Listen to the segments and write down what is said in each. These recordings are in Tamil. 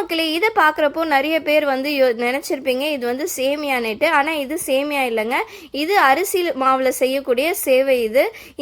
மக்களே, இதை பார்க்குறப்போ நிறைய பேர் வந்து நினச்சிருப்பீங்க இது வந்து சேமியானேட்டு. ஆனால் இது சேமியா இல்லைங்க, இது அரிசி மாவில் செய்யக்கூடிய சேவை.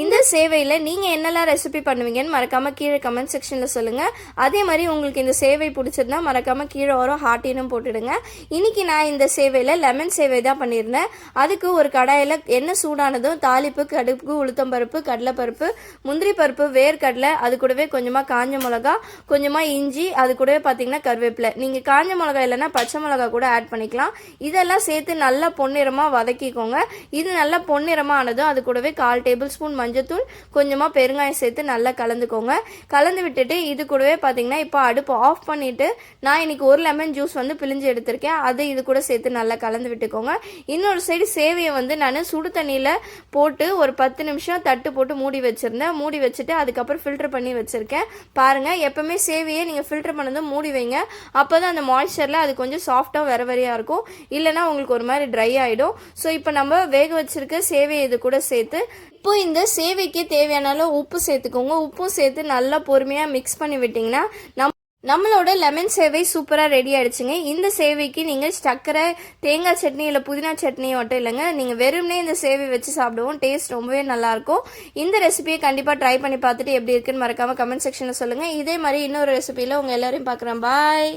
இந்த சேவையில் நீங்கள் என்னெல்லாம் ரெசிபி பண்ணுவீங்கன்னு மறக்காமல் கீழே கமெண்ட் செக்ஷனில் சொல்லுங்கள். அதே மாதிரி உங்களுக்கு இந்த சேவை பிடிச்சிருந்தா மறக்காமல் கீழே வரும் ஹார்ட்டினும் போட்டுடுங்க. இன்றைக்கி நான் இந்த சேவையில் லெமன் சேவை தான் பண்ணியிருந்தேன். அதுக்கு ஒரு கடாயில் எண்ணெய் சூடானதும் தாளிப்பு, கடுப்பு, உளுத்தம்பருப்பு, கடலைப்பருப்பு, முந்திரி பருப்பு, வேர்க்கடலை, அது கூடவே கொஞ்சமாக காஞ்ச மிளகா, கொஞ்சமாக இஞ்சி, அது கூடவே பார்த்தீங்கன்னா கருவேப்பிலை. நீங்கள் காஞ்ச மிளகா இல்லைன்னா பச்சை மிளகா கூட ஆட் பண்ணிக்கலாம். இதெல்லாம் சேர்த்து நல்லா பொன்னிறமாக வதக்கிக்கோங்க. இது நல்லா பொன்னிறமாக ஆனதும் அது கூடவே 1/4 டேபிள் ஸ்பூன் மஞ்சத்தூள், கொஞ்சமாக பெருங்காயம் சேர்த்து நல்லா கலந்துக்கோங்க. கலந்து விட்டுட்டு இது கூடவே பார்த்தீங்கன்னா இப்போ அடுப்பு ஆஃப் பண்ணிவிட்டு நான் இன்றைக்கி ஒரு லெமன் ஜூஸ் வந்து பிழிஞ்சு எடுத்திருக்கேன். அது இது கூட சேர்த்து நல்லா கலந்து விட்டுக்கோங்க. இன்னொரு சைடு சேவையை வந்து நான் சுடு தண்ணியில் போட்டு ஒரு 10 நிமிஷம் தட்டு போட்டு மூடி வச்சுருந்தேன். மூடி வச்சுட்டு அதுக்கப்புறம் ஃபில்டர் பண்ணி வச்சுருக்கேன். பாருங்கள், எப்போவுமே சேவையை நீங்கள் ஃபில்டர் பண்ணதும் மூடி வைங்க. அப்போ தான் அந்த மாய்ஸ்சரில் அது கொஞ்சம் சாஃப்டாக வெரையாக இருக்கும். இல்லைனா உங்களுக்கு ஒரு மாதிரி ட்ரை ஆகிடும். ஸோ இப்போ நம்ம வேக வச்சுருக்க சேவையை இது கூட சேர்த்து இப்போ இந்த சேவைக்கு தேவையான உப்பு சேர்த்துக்கோங்க. உப்பும் சேர்த்து நல்லா பொறுமையாக மிக்ஸ் பண்ணி விட்டிங்கன்னா நம்மளோட லெமன் சேவை சூப்பராக ரெடி ஆகிடுச்சுங்க. இந்த சேவைக்கு நீங்கள் சக்கரை, தேங்காய் சட்னி இல்லை புதினா சட்னி மட்டும் இல்லைங்க, நீங்கள் வெறும்னே இந்த சேவை வச்சு சாப்பிடுவோம். டேஸ்ட் ரொம்பவே நல்லாயிருக்கும். இந்த ரெசிபியை கண்டிப்பாக ட்ரை பண்ணி பார்த்துட்டு எப்படி இருக்குன்னு மறக்காமல் கமெண்ட் செக்ஷனில் சொல்லுங்கள். இதே மாதிரி இன்னொரு ரெசிபியில் உங்கள் எல்லோரையும் பார்க்குறேன். பாய்.